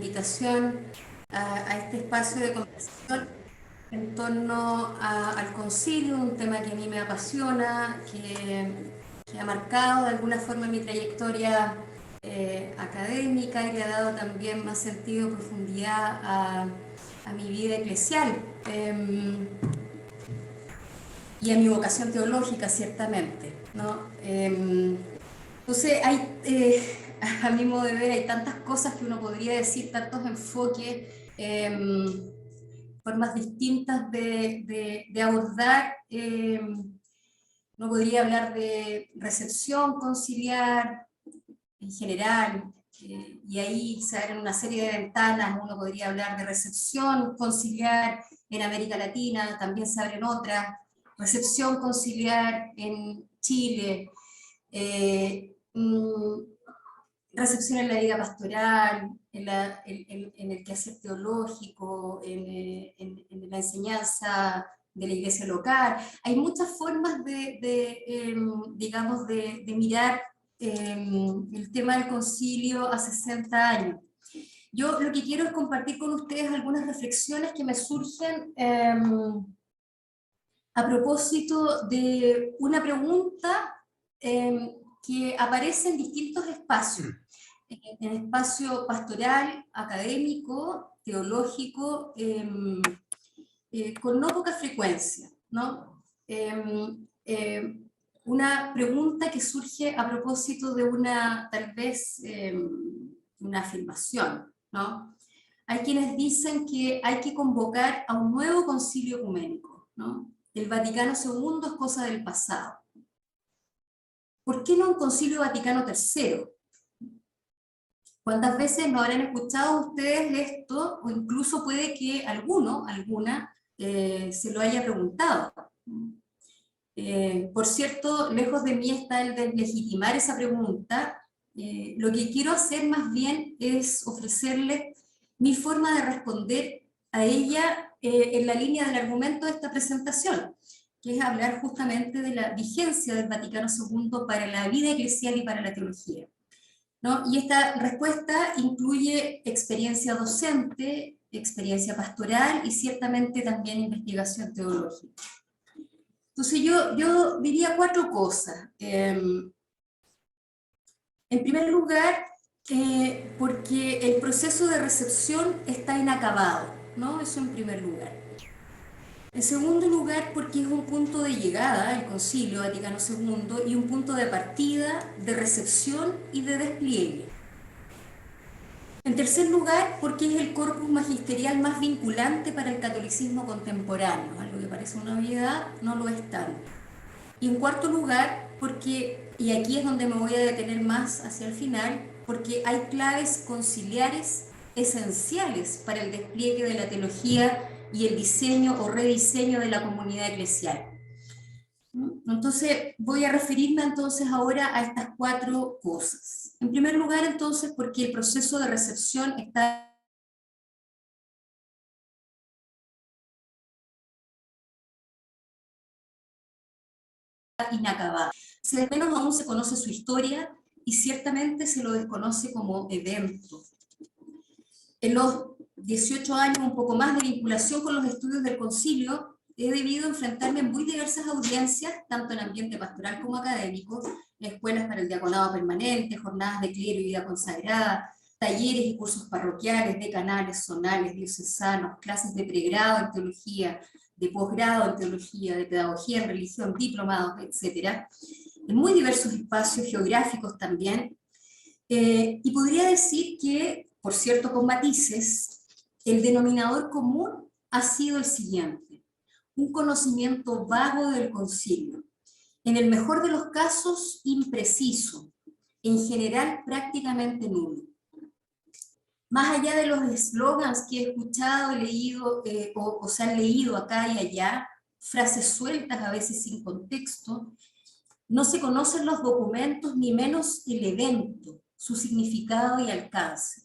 invitación a este espacio de conversación en torno al concilio, un tema que a mí me apasiona, que ha marcado de alguna forma mi trayectoria académica y le ha dado también más sentido y profundidad a mi vida eclesial y a mi vocación teológica, ciertamente, ¿no? Entonces, a mi modo de ver, hay tantas cosas que uno podría decir, tantos enfoques, formas distintas de abordar. Uno podría hablar de recepción conciliar en general, y ahí se abren una serie de ventanas. Uno podría hablar de recepción conciliar en América Latina, también se abren otras, recepción conciliar en Chile, recepción en la vida pastoral, en el quehacer teológico, en la enseñanza de la iglesia local. Hay muchas formas digamos, de mirar el tema del concilio a 60 años. Yo lo que quiero es compartir con ustedes algunas reflexiones que me surgen a propósito de una pregunta que aparece en distintos espacios, en el espacio pastoral, académico, teológico, con no poca frecuencia, ¿no? Una pregunta que surge a propósito de tal vez, una afirmación, ¿no? Hay quienes dicen que hay que convocar a un nuevo concilio ecuménico, ¿no? El Vaticano II es cosa del pasado. ¿Por qué no un concilio Vaticano III? ¿Cuántas veces no habrán escuchado ustedes esto? O incluso puede que alguna, se lo haya preguntado. Por cierto, lejos de mí está el de legitimar esa pregunta. Lo que quiero hacer más bien es ofrecerles mi forma de responder a ella en la línea del argumento de esta presentación, que es hablar justamente de la vigencia del Vaticano II para la vida eclesial y para la teología, ¿no? Y esta respuesta incluye experiencia docente, experiencia pastoral y ciertamente también investigación teológica. Entonces yo diría 4 cosas. En primer lugar, porque el proceso de recepción está inacabado, ¿no? Eso en primer lugar. En segundo lugar, porque es un punto de llegada, el Concilio Vaticano II, y un punto de partida, de recepción y de despliegue. En tercer lugar, porque es el corpus magisterial más vinculante para el catolicismo contemporáneo, algo que parece una obviedad, no lo es tanto. Y en cuarto lugar, porque, y aquí es donde me voy a detener más hacia el final, porque hay claves conciliares esenciales para el despliegue de la teología y el diseño o rediseño de la comunidad eclesial. Entonces, voy a referirme entonces ahora a estas 4 cosas. En primer lugar, entonces, porque el proceso de recepción está inacabado. Si al menos aún se conoce su historia y ciertamente se lo desconoce como evento. En los 18 años, un poco más de vinculación con los estudios del concilio, he debido enfrentarme en muy diversas audiencias, tanto en ambiente pastoral como académico, escuelas para el diaconado permanente, jornadas de clero y vida consagrada, talleres y cursos parroquiales, decanales, zonales, diocesanos, clases de pregrado en teología, de posgrado en teología, de pedagogía en religión, diplomados, etc. En muy diversos espacios geográficos también. Y podría decir que, por cierto, con matices, el denominador común ha sido el siguiente: un conocimiento vago del concilio, en el mejor de los casos impreciso, en general prácticamente nulo. Más allá de los eslogans que he escuchado, he leído, o se han leído acá y allá, frases sueltas a veces sin contexto, no se conocen los documentos ni menos el evento, su significado y alcance.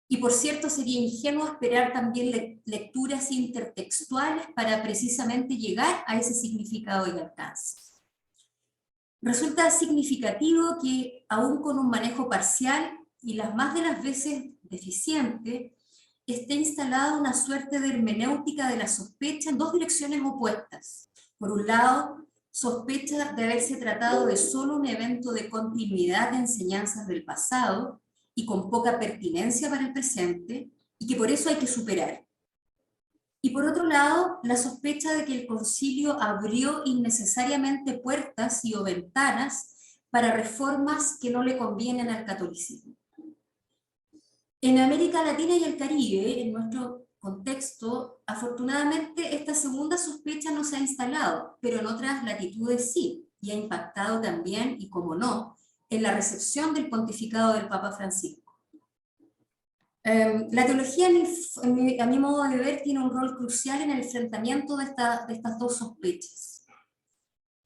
Y por cierto, sería ingenuo esperar también lecturas intertextuales para precisamente llegar a ese significado y alcance. Resulta significativo que, aún con un manejo parcial y las más de las veces deficiente, esté instalada una suerte de hermenéutica de la sospecha en dos direcciones opuestas. Por un lado, sospecha de haberse tratado de solo un evento de continuidad de enseñanzas del pasado y con poca pertinencia para el presente, y que por eso hay que superar. Y por otro lado, la sospecha de que el concilio abrió innecesariamente puertas y o ventanas para reformas que no le convienen al catolicismo. En América Latina y el Caribe, en nuestro contexto, afortunadamente esta segunda sospecha no se ha instalado, pero en otras latitudes sí, y ha impactado también, y como no, en la recepción del pontificado del Papa Francisco. La teología, a mi modo de ver, tiene un rol crucial en el enfrentamiento de estas dos sospechas.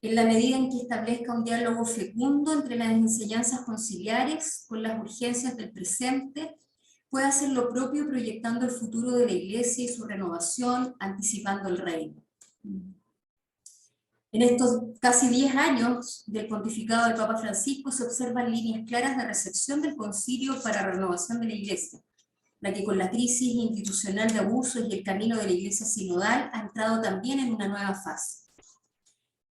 En la medida en que establezca un diálogo fecundo entre las enseñanzas conciliares con las urgencias del presente, puede hacer lo propio proyectando el futuro de la Iglesia y su renovación, anticipando el reino. En estos casi 10 años del pontificado del Papa Francisco se observan líneas claras de recepción del concilio para la renovación de la Iglesia, la que con la crisis institucional de abusos y el camino de la Iglesia sinodal ha entrado también en una nueva fase.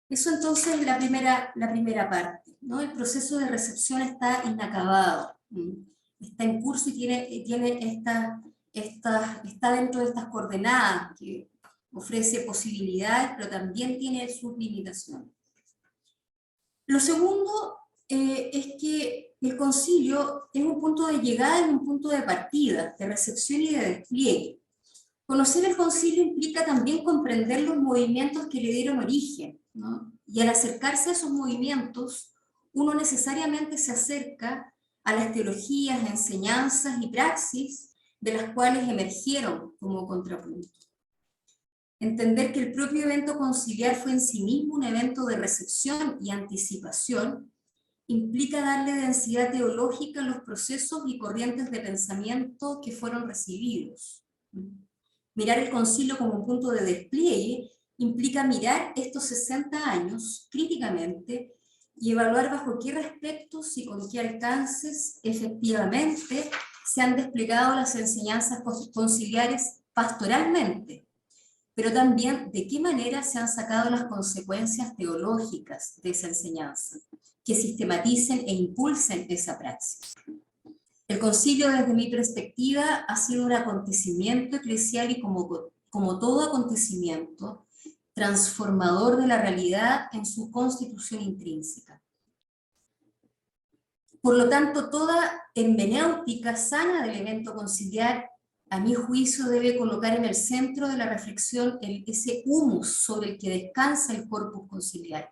Eso entonces es la primera parte, ¿no? El proceso de recepción está inacabado, está en curso y está dentro de estas coordenadas que ofrece posibilidades, pero también tiene sus limitaciones. Lo segundo es que el concilio es un punto de llegada y un punto de partida, de recepción y de despliegue. Conocer el concilio implica también comprender los movimientos que le dieron origen, ¿no? Y al acercarse a esos movimientos, uno necesariamente se acerca a las teologías, enseñanzas y praxis de las cuales emergieron como contrapunto. Entender que el propio evento conciliar fue en sí mismo un evento de recepción y anticipación implica darle densidad teológica a los procesos y corrientes de pensamiento que fueron recibidos. Mirar el concilio como un punto de despliegue implica mirar estos 60 años críticamente y evaluar bajo qué aspectos y con qué alcances efectivamente se han desplegado las enseñanzas conciliares pastoralmente, pero también de qué manera se han sacado las consecuencias teológicas de esa enseñanza, que sistematicen e impulsen esa praxis. El concilio, desde mi perspectiva, ha sido un acontecimiento eclesial y como todo acontecimiento, transformador de la realidad en su constitución intrínseca. Por lo tanto, toda hermenéutica sana del evento conciliar, a mi juicio, debe colocar en el centro de la reflexión ese humus sobre el que descansa el corpus conciliar.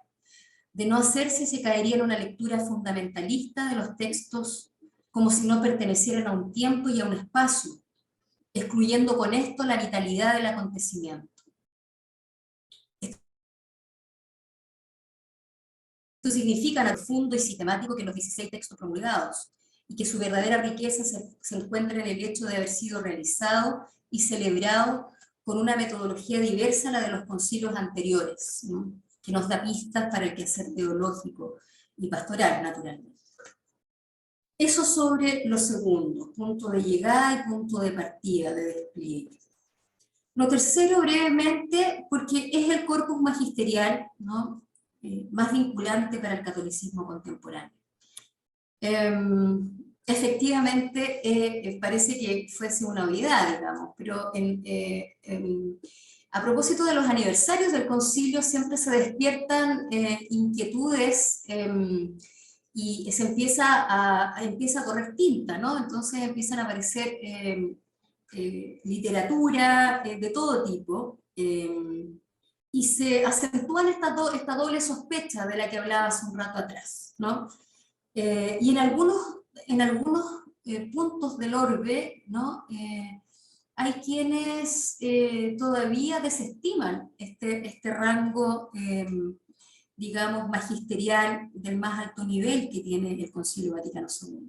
De no hacerse, se caería en una lectura fundamentalista de los textos como si no pertenecieran a un tiempo y a un espacio, excluyendo con esto la vitalidad del acontecimiento. Esto significa lo profundo y sistemático que los 16 textos promulgados, y que su verdadera riqueza se encuentra en el hecho de haber sido realizado y celebrado con una metodología diversa a la de los concilios anteriores, ¿no? Que nos da pistas para el quehacer teológico y pastoral, naturalmente. Eso sobre lo segundo, punto de llegada y punto de partida, de despliegue. Lo tercero, brevemente, porque es el corpus magisterial, ¿no? Más vinculante para el catolicismo contemporáneo. Efectivamente, parece que fuese una obviedad, digamos, pero a propósito de los aniversarios del concilio siempre se despiertan inquietudes y se empieza a correr tinta, ¿no? Entonces empiezan a aparecer literatura de todo tipo, y se acentúan esta doble sospecha de la que hablaba hace un rato atrás, ¿no? Y en algunos puntos del orbe, ¿no? Hay quienes todavía desestiman este rango, digamos, magisterial del más alto nivel que tiene el Concilio Vaticano II.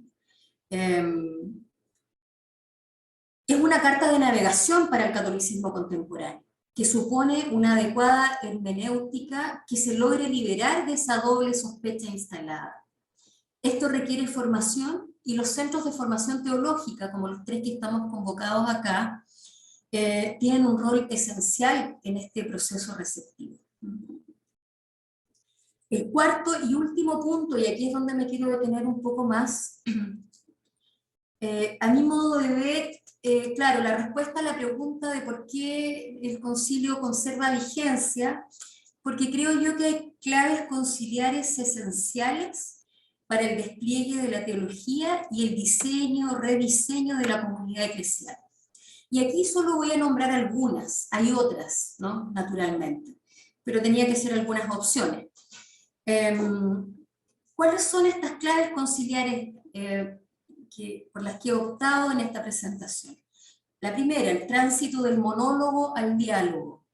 Es una carta de navegación para el catolicismo contemporáneo, que supone una adecuada hermenéutica que se logre liberar de esa doble sospecha instalada. Esto requiere formación y los centros de formación teológica, como los tres que estamos convocados acá, tienen un rol esencial en este proceso receptivo. El cuarto y último punto, y aquí es donde me quiero detener un poco más, a mi modo de ver, claro, la respuesta a la pregunta de por qué el concilio conserva vigencia, porque creo yo que hay claves conciliares esenciales para el despliegue de la teología y el diseño, rediseño de la comunidad eclesial. Y aquí solo voy a nombrar algunas, hay otras, ¿no? Naturalmente, pero tenía que ser algunas opciones. ¿Cuáles son estas claves conciliares por las que he optado en esta presentación? La primera, el tránsito del monólogo al diálogo.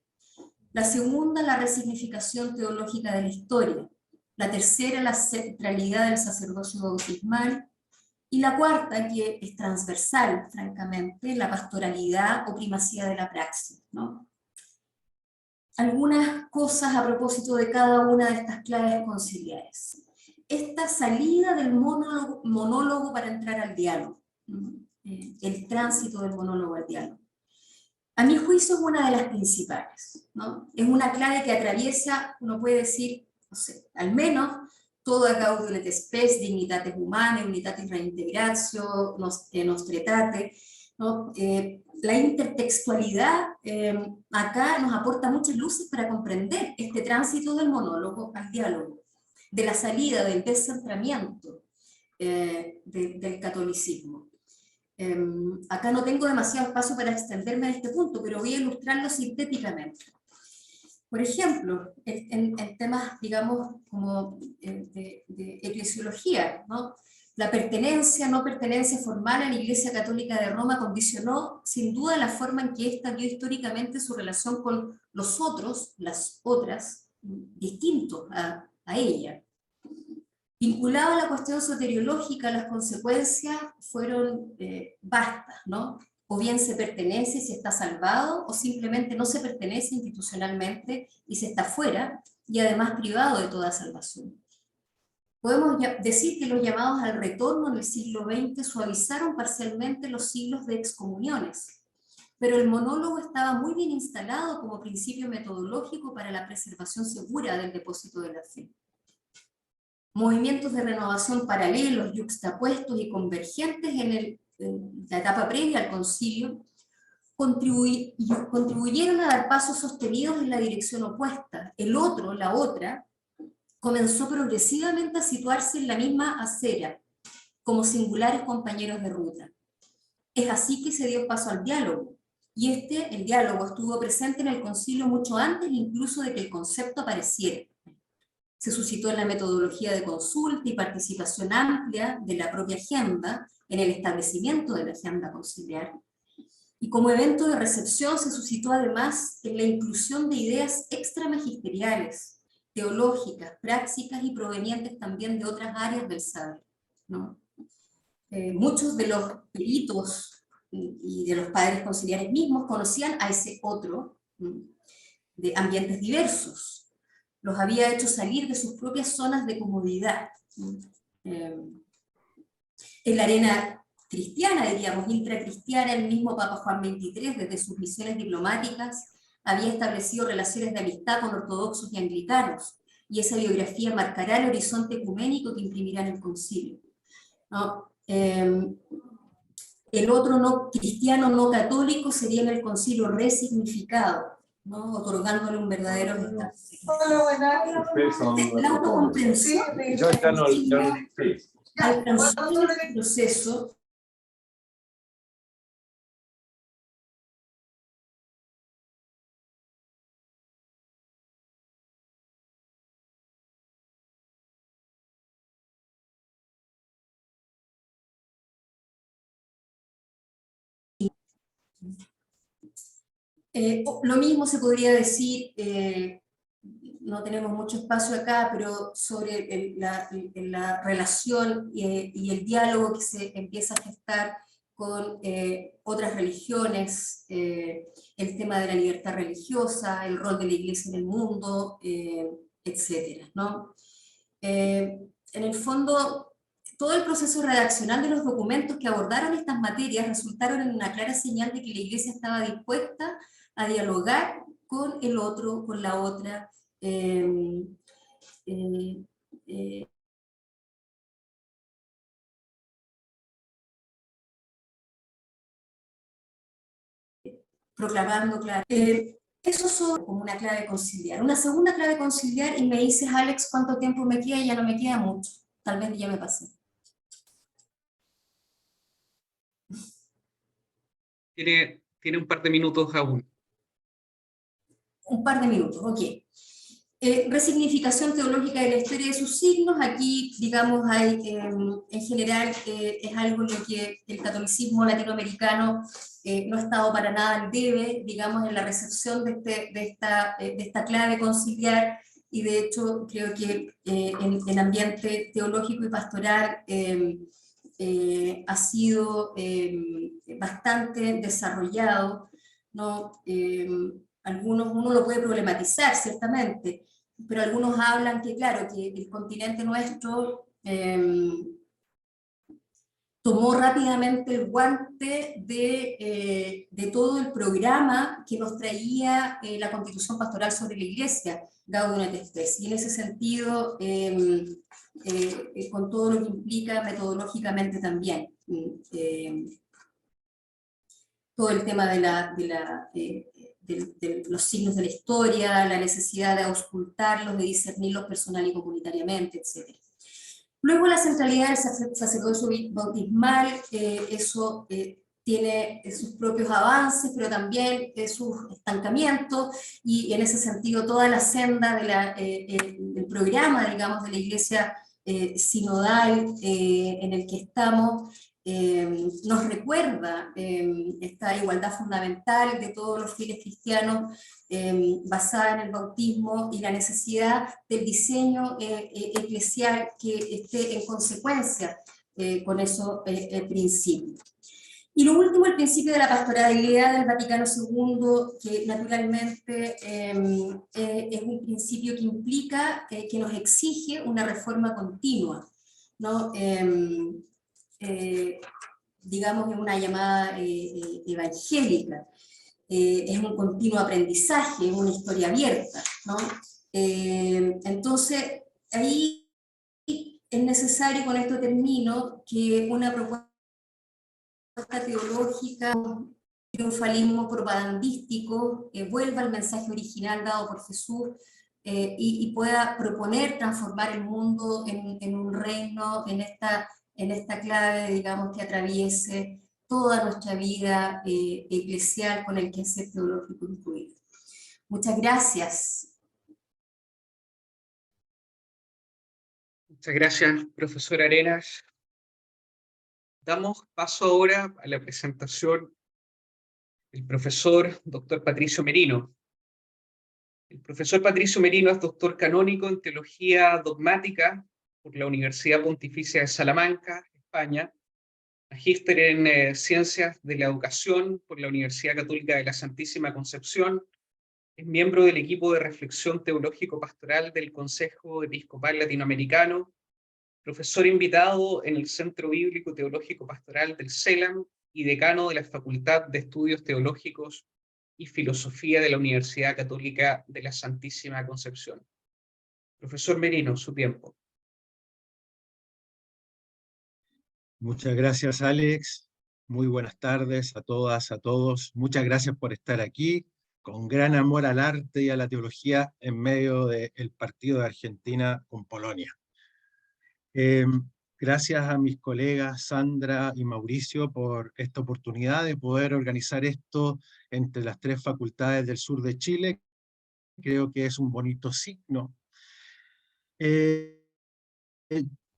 La segunda, la resignificación teológica de la historia. La tercera, la centralidad del sacerdocio bautismal. Y la cuarta, que es transversal, francamente, la pastoralidad o primacía de la praxis, ¿no? Algunas cosas a propósito de cada una de estas claves conciliares. Esta salida del monólogo para entrar al diálogo, el tránsito del monólogo al diálogo. A mi juicio es una de las principales, ¿no? Es una clave que atraviesa, uno puede decir, no sé, al menos toda gaudium et spes, dignitates humanae, unitatis reintegratio, nostretate, ¿no? La intertextualidad acá nos aporta muchas luces para comprender este tránsito del monólogo al diálogo, de la salida, del descentramiento del catolicismo. Acá no tengo demasiado espacio para extenderme en este punto, pero voy a ilustrarlo sintéticamente. Por ejemplo, en temas, digamos, como de eclesiología, ¿no? La pertenencia, no pertenencia formal a la Iglesia Católica de Roma condicionó sin duda la forma en que ésta vio históricamente su relación con los otros, las otras, distintos a ella. Vinculado a la cuestión soteriológica, las consecuencias fueron vastas, ¿no? O bien se pertenece y se está salvado, o simplemente no se pertenece institucionalmente y se está fuera, y además privado de toda salvación. Podemos decir que los llamados al retorno en el siglo XX suavizaron parcialmente los siglos de excomuniones, pero el monólogo estaba muy bien instalado como principio metodológico para la preservación segura del depósito de la fe. Movimientos de renovación paralelos, yuxtapuestos y convergentes en la etapa previa al concilio contribuyeron a dar pasos sostenidos en la dirección opuesta. El otro, la otra, comenzó progresivamente a situarse en la misma acera, como singulares compañeros de ruta. Es así que se dio paso al diálogo, y el diálogo estuvo presente en el concilio mucho antes incluso de que el concepto apareciera. Se suscitó en la metodología de consulta y participación amplia de la propia agenda, en el establecimiento de la agenda conciliar, y como evento de recepción se suscitó además en la inclusión de ideas extramagisteriales, teológicas, prácticas y provenientes también de otras áreas del saber, ¿no? Muchos de los peritos y de los padres conciliares mismos conocían a ese otro de ambientes diversos. Los había hecho salir de sus propias zonas de comodidad. En la arena cristiana, diríamos, intracristiana, el mismo Papa Juan XXIII, desde sus misiones diplomáticas, había establecido relaciones de amistad con ortodoxos y anglicanos, y esa biografía marcará el horizonte ecuménico que imprimirá en el concilio, ¿no? El otro no cristiano, no católico, sería en el concilio resignificado, ¿no? Otorgándole un verdadero estatus. La autocomprensión alcanzó en este proceso lo mismo se podría decir, no tenemos mucho espacio acá, pero sobre la relación y el diálogo que se empieza a gestar con otras religiones, el tema de la libertad religiosa, el rol de la Iglesia en el mundo, etcétera, ¿no? En el fondo, todo el proceso redaccional de los documentos que abordaron estas materias resultaron en una clara señal de que la Iglesia estaba dispuesta a dialogar con el otro, con la otra, eh, eh, eh, proclamando, claro. Eso es como una clave conciliar. Una segunda clave conciliar, y me dices, Alex, ¿cuánto tiempo me queda? Ya no me queda mucho. Tal vez ya me pasé. Tiene un par de minutos aún. Un par de minutos, ok. Resignificación teológica de la historia de sus signos. Aquí, digamos, hay, en general, es algo en lo que el catolicismo latinoamericano no ha estado para nada al debe, digamos, en la recepción de esta clave conciliar, y de hecho creo que en ambiente teológico y pastoral ha sido bastante desarrollado, ¿no? Algunos, uno lo puede problematizar, ciertamente, pero algunos hablan que, claro, que el continente nuestro tomó rápidamente el guante de todo el programa que nos traía la Constitución Pastoral sobre la Iglesia, Gaudium et Spes, y en ese sentido, con todo lo que implica metodológicamente también, todo el tema de los signos de la historia, la necesidad de auscultarlos, de discernirlos personal y comunitariamente, etc. Luego la centralidad del sacerdocio bautismal, eso tiene sus propios avances, pero también sus estancamientos, y en ese sentido toda la senda del programa, digamos, de la Iglesia sinodal en el que estamos, nos recuerda esta igualdad fundamental de todos los fieles cristianos basada en el bautismo, y la necesidad del diseño eclesial que esté en consecuencia con esos principios. Y lo último, el principio de la pastoralidad del Vaticano II, que naturalmente es un principio que implica, que nos exige una reforma continua, ¿no? Digamos, en una llamada evangélica. Es un continuo aprendizaje, es una historia abierta, ¿no? Entonces, ahí es necesario, con esto termino, que una propuesta teológica, triunfalismo propagandístico, vuelva al mensaje original dado por Jesús, y pueda proponer transformar el mundo en un reino, en esta clave, digamos, que atraviese toda nuestra vida eclesial, con el quehacer teológico incluido. Muchas gracias. Muchas gracias, profesor Arenas. Damos paso ahora a la presentación del profesor Dr. Patricio Merino. El profesor Patricio Merino es doctor canónico en Teología Dogmática por la Universidad Pontificia de Salamanca, España, magíster en Ciencias de la Educación por la Universidad Católica de la Santísima Concepción, es miembro del equipo de reflexión teológico-pastoral del Consejo Episcopal Latinoamericano, profesor invitado en el Centro Bíblico Teológico Pastoral del CELAM y decano de la Facultad de Estudios Teológicos y Filosofía de la Universidad Católica de la Santísima Concepción. Profesor Merino, su tiempo. Muchas gracias, Alex. Muy buenas tardes a todas, a todos. Muchas gracias por estar aquí, con gran amor al arte y a la teología en medio del partido de Argentina con Polonia. Gracias a mis colegas Sandra y Mauricio por esta oportunidad de poder organizar esto entre las 3 facultades del sur de Chile. Creo que es un bonito signo.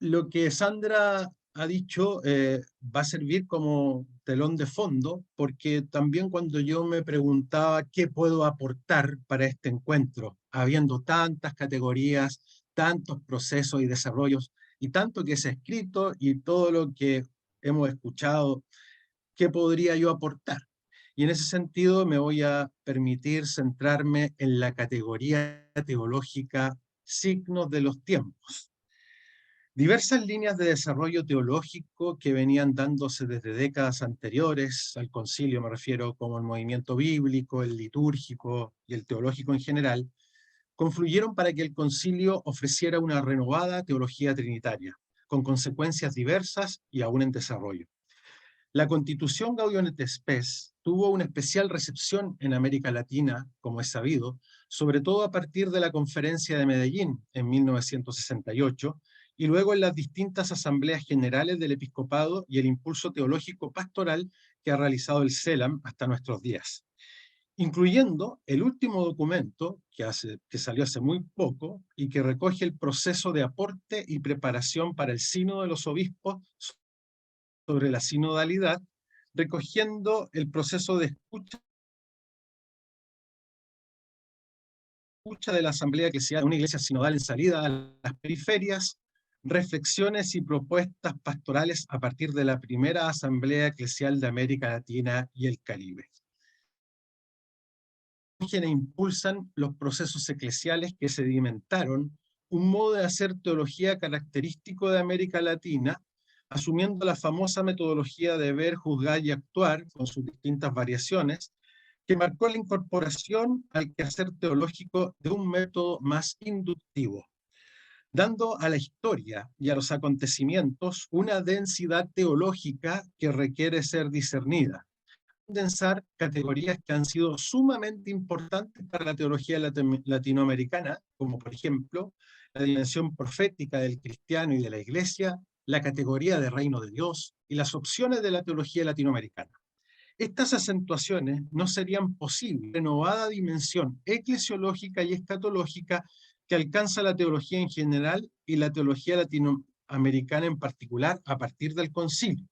Lo que Sandra ha dicho va a servir como telón de fondo, porque también cuando yo me preguntaba qué puedo aportar para este encuentro, habiendo tantas categorías, tantos procesos y desarrollos, y tanto que se ha escrito y todo lo que hemos escuchado, ¿qué podría yo aportar? Y en ese sentido me voy a permitir centrarme en la categoría teológica signos de los tiempos. Diversas líneas de desarrollo teológico que venían dándose desde décadas anteriores al concilio, me refiero como el movimiento bíblico, el litúrgico y el teológico en general, confluyeron para que el concilio ofreciera una renovada teología trinitaria, con consecuencias diversas y aún en desarrollo. La Constitución Gaudium et Spes tuvo una especial recepción en América Latina, como es sabido, sobre todo a partir de la Conferencia de Medellín en 1968, y luego en las distintas asambleas generales del episcopado y el impulso teológico pastoral que ha realizado el CELAM hasta nuestros días, incluyendo el último documento que salió hace muy poco y que recoge el proceso de aporte y preparación para el Sínodo de los Obispos sobre la sinodalidad, recogiendo el proceso de escucha de la Asamblea Eclesial, una iglesia sinodal en salida a las periferias, reflexiones y propuestas pastorales a partir de la primera Asamblea Eclesial de América Latina y el Caribe. E impulsan los procesos eclesiales que sedimentaron un modo de hacer teología característico de América Latina, asumiendo la famosa metodología de ver, juzgar y actuar, con sus distintas variaciones, que marcó la incorporación al quehacer teológico de un método más inductivo, dando a la historia y a los acontecimientos una densidad teológica que requiere ser discernida, condensar categorías que han sido sumamente importantes para la teología latinoamericana, como por ejemplo la dimensión profética del cristiano y de la iglesia, la categoría de reino de Dios y las opciones de la teología latinoamericana. Estas acentuaciones no serían posibles renovada dimensión eclesiológica y escatológica que alcanza la teología en general y la teología latinoamericana en particular a partir del concilio.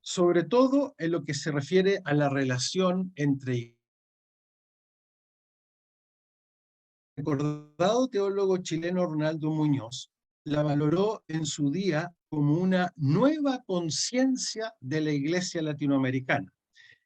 Sobre todo en lo que se refiere a la relación entre el recordado teólogo chileno Ronaldo Muñoz la valoró en su día como una nueva conciencia de la Iglesia latinoamericana,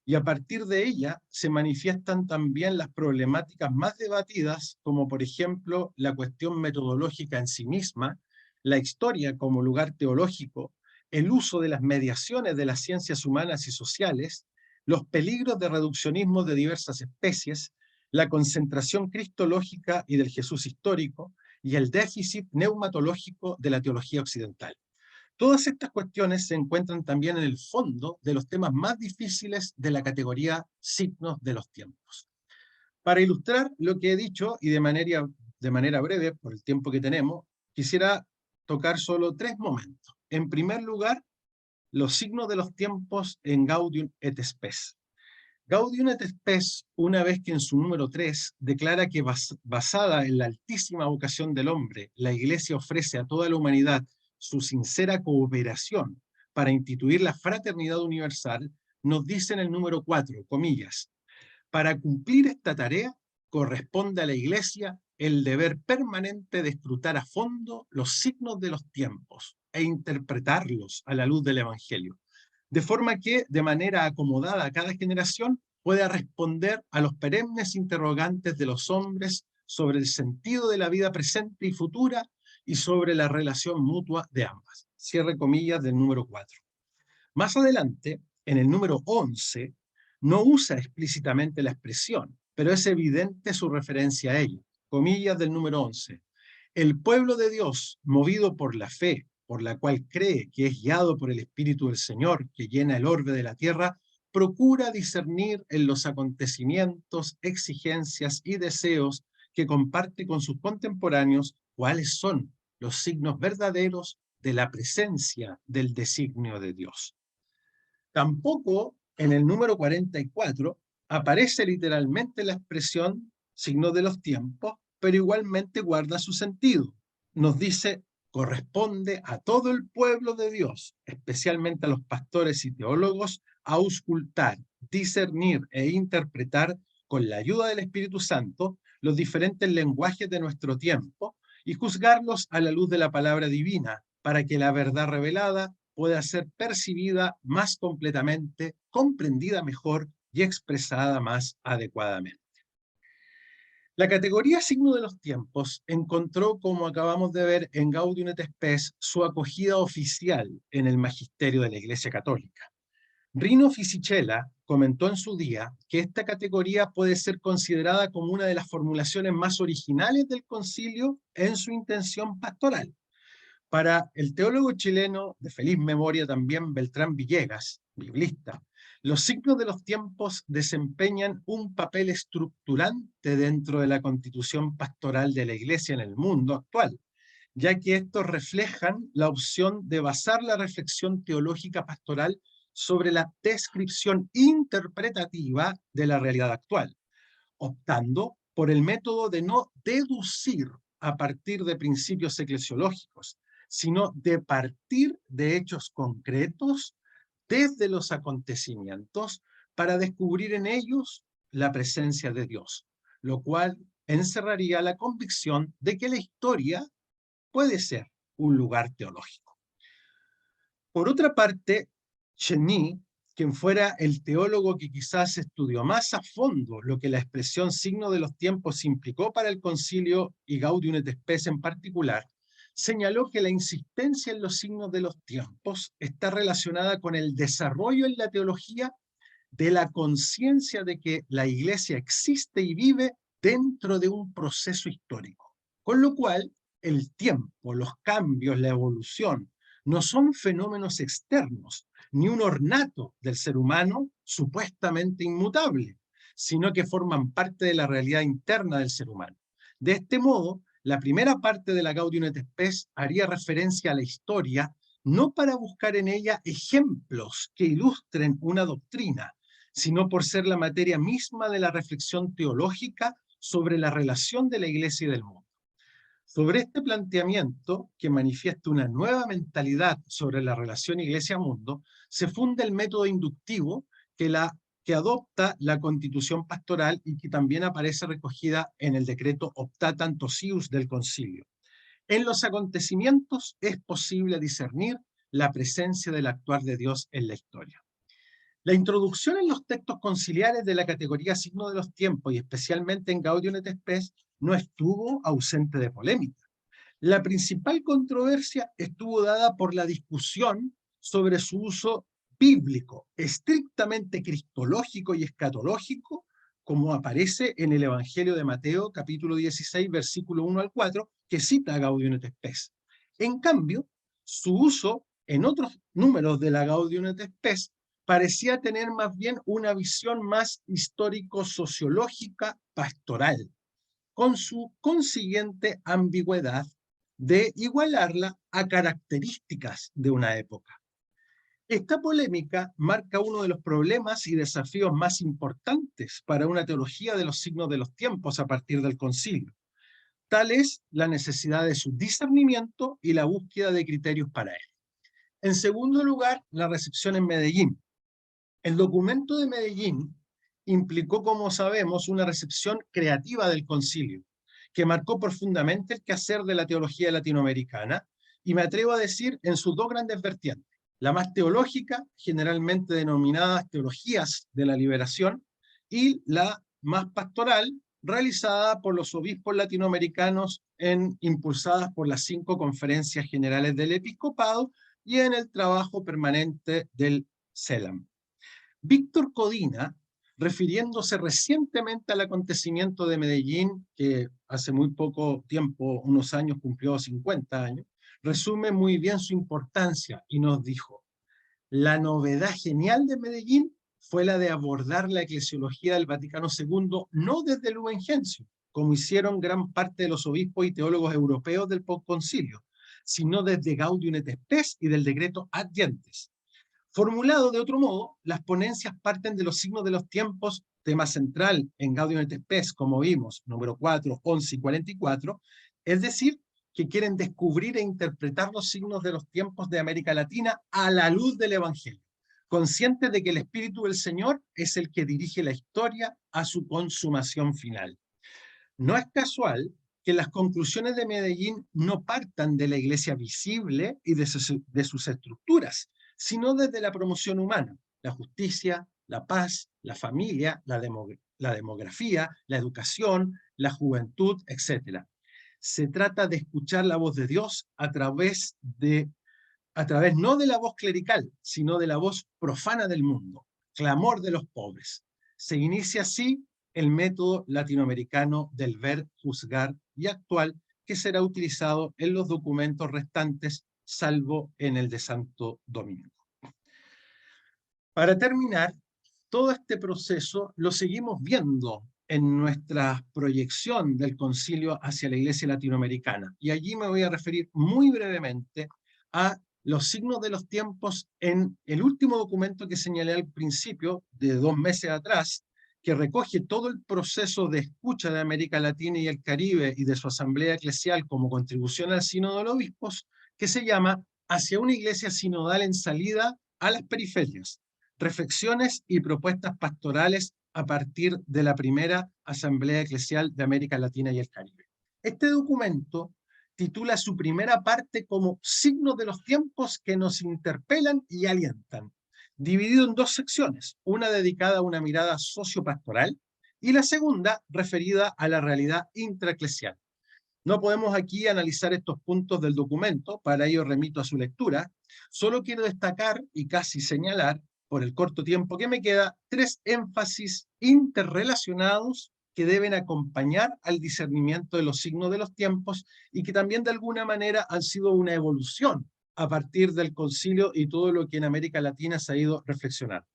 y a partir de ella se manifiestan también las problemáticas más debatidas, como por ejemplo la cuestión metodológica en sí misma, la historia como lugar teológico, el uso de las mediaciones de las ciencias humanas y sociales, los peligros de reduccionismo de diversas especies, la concentración cristológica y del Jesús histórico, y el déficit neumatológico de la teología occidental. Todas estas cuestiones se encuentran también en el fondo de los temas más difíciles de la categoría signos de los tiempos. Para ilustrar lo que he dicho, y de manera breve, por el tiempo que tenemos, quisiera tocar solo 3 momentos. En primer lugar, los signos de los tiempos en Gaudium et Spes. Gaudium et Spes, una vez que en su número 3 declara que basada en la altísima vocación del hombre, la Iglesia ofrece a toda la humanidad su sincera cooperación para instituir la fraternidad universal, nos dice en el número 4, comillas, para cumplir esta tarea corresponde a la Iglesia el deber permanente de escrutar a fondo los signos de los tiempos e interpretarlos a la luz del Evangelio, de forma que, de manera acomodada a cada generación, pueda responder a los perennes interrogantes de los hombres sobre el sentido de la vida presente y futura y sobre la relación mutua de ambas. Cierre comillas del número 4. Más adelante, en el número 11, no usa explícitamente la expresión, pero es evidente su referencia a ella. Comillas del número 11. El pueblo de Dios, movido por la fe, por la cual cree que es guiado por el Espíritu del Señor, que llena el orbe de la tierra, procura discernir en los acontecimientos, exigencias y deseos que comparte con sus contemporáneos cuáles son los signos verdaderos de la presencia del designio de Dios. Tampoco en el número 44 aparece literalmente la expresión signos de los tiempos, pero igualmente guarda su sentido. Nos dice, corresponde a todo el pueblo de Dios, especialmente a los pastores y teólogos, auscultar, discernir e interpretar con la ayuda del Espíritu Santo los diferentes lenguajes de nuestro tiempo y juzgarlos a la luz de la palabra divina, para que la verdad revelada pueda ser percibida más completamente, comprendida mejor y expresada más adecuadamente. La categoría signo de los tiempos encontró, como acabamos de ver en Gaudium et Spes, su acogida oficial en el magisterio de la Iglesia Católica. Rino Fisichella comentó en su día que esta categoría puede ser considerada como una de las formulaciones más originales del concilio en su intención pastoral. Para el teólogo chileno de feliz memoria también Beltrán Villegas, biblista, los signos de los tiempos desempeñan un papel estructurante dentro de la constitución pastoral de la Iglesia en el mundo actual, ya que estos reflejan la opción de basar la reflexión teológica pastoral sobre la descripción interpretativa de la realidad actual, optando por el método de no deducir a partir de principios eclesiológicos, sino de partir de hechos concretos desde los acontecimientos para descubrir en ellos la presencia de Dios, lo cual encerraría la convicción de que la historia puede ser un lugar teológico. Por otra parte, Cheny, quien fuera el teólogo que quizás estudió más a fondo lo que la expresión signo de los tiempos implicó para el concilio y Gaudium et Spes en particular, señaló que la insistencia en los signos de los tiempos está relacionada con el desarrollo en la teología de la conciencia de que la Iglesia existe y vive dentro de un proceso histórico, con lo cual el tiempo, los cambios, la evolución, no son fenómenos externos, ni un ornato del ser humano supuestamente inmutable, sino que forman parte de la realidad interna del ser humano. De este modo, la primera parte de la Gaudium et Spes haría referencia a la historia, no para buscar en ella ejemplos que ilustren una doctrina, sino por ser la materia misma de la reflexión teológica sobre la relación de la Iglesia y del mundo. Sobre este planteamiento, que manifiesta una nueva mentalidad sobre la relación Iglesia-mundo, se funda el método inductivo que adopta la Constitución Pastoral y que también aparece recogida en el decreto Optatant Sius del Concilio. En los acontecimientos es posible discernir la presencia del actuar de Dios en la historia. La introducción en los textos conciliares de la categoría signo de los tiempos, y especialmente en Gaudium et Spes, no estuvo ausente de polémica. La principal controversia estuvo dada por la discusión sobre su uso bíblico, estrictamente cristológico y escatológico, como aparece en el Evangelio de Mateo, capítulo 16, versículo 1 al 4, que cita a Gaudium et Spes. En cambio, su uso en otros números de la Gaudium et Spes parecía tener más bien una visión más histórico-sociológica pastoral, con su consiguiente ambigüedad de igualarla a características de una época. Esta polémica marca uno de los problemas y desafíos más importantes para una teología de los signos de los tiempos a partir del concilio. Tal es la necesidad de su discernimiento y la búsqueda de criterios para él. En segundo lugar, la recepción en Medellín. El documento de Medellín implicó, como sabemos, una recepción creativa del concilio, que marcó profundamente el quehacer de la teología latinoamericana, y me atrevo a decir en sus dos grandes vertientes. La más teológica, generalmente denominadas teologías de la liberación, y la más pastoral, realizada por los obispos latinoamericanos impulsadas por las 5 conferencias generales del episcopado y en el trabajo permanente del CELAM. Víctor Codina, refiriéndose recientemente al acontecimiento de Medellín, que hace muy poco tiempo, unos años, cumplió 50 años, resume muy bien su importancia y nos dijo: la novedad genial de Medellín fue la de abordar la eclesiología del Vaticano II no desde el Lumen Gentium, como hicieron gran parte de los obispos y teólogos europeos del posconcilio, sino desde Gaudium et Spes y del decreto Ad Gentes. Formulado de otro modo, las ponencias parten de los signos de los tiempos, tema central en Gaudium et Spes, como vimos, número 4, 11 y 44, es decir, que quieren descubrir e interpretar los signos de los tiempos de América Latina a la luz del Evangelio, conscientes de que el Espíritu del Señor es el que dirige la historia a su consumación final. No es casual que las conclusiones de Medellín no partan de la iglesia visible y de sus estructuras, sino desde la promoción humana, la justicia, la paz, la familia, la demografía, la educación, la juventud, etc. Se trata de escuchar la voz de Dios a través no de la voz clerical, sino de la voz profana del mundo, clamor de los pobres. Se inicia así el método latinoamericano del ver, juzgar y actual, que será utilizado en los documentos restantes, salvo en el de Santo Domingo. Para terminar, todo este proceso lo seguimos viendo en nuestra proyección del concilio hacia la Iglesia latinoamericana. Y allí me voy a referir muy brevemente a los signos de los tiempos en el último documento que señalé al principio, de 2 meses atrás, que recoge todo el proceso de escucha de América Latina y el Caribe y de su asamblea eclesial como contribución al sínodo de los obispos, que se llama Hacia una iglesia sinodal en salida a las periferias, reflexiones y propuestas pastorales a partir de la primera asamblea eclesial de América Latina y el Caribe. Este documento titula su primera parte como Signos de los tiempos que nos interpelan y alientan, dividido en 2 secciones, una dedicada a una mirada sociopastoral y la segunda referida a la realidad intraeclesial. No podemos aquí analizar estos puntos del documento, para ello remito a su lectura. Solo quiero destacar y casi señalar, por el corto tiempo que me queda, 3 énfasis interrelacionados que deben acompañar al discernimiento de los signos de los tiempos y que también de alguna manera han sido una evolución a partir del concilio y todo lo que en América Latina se ha ido reflexionando.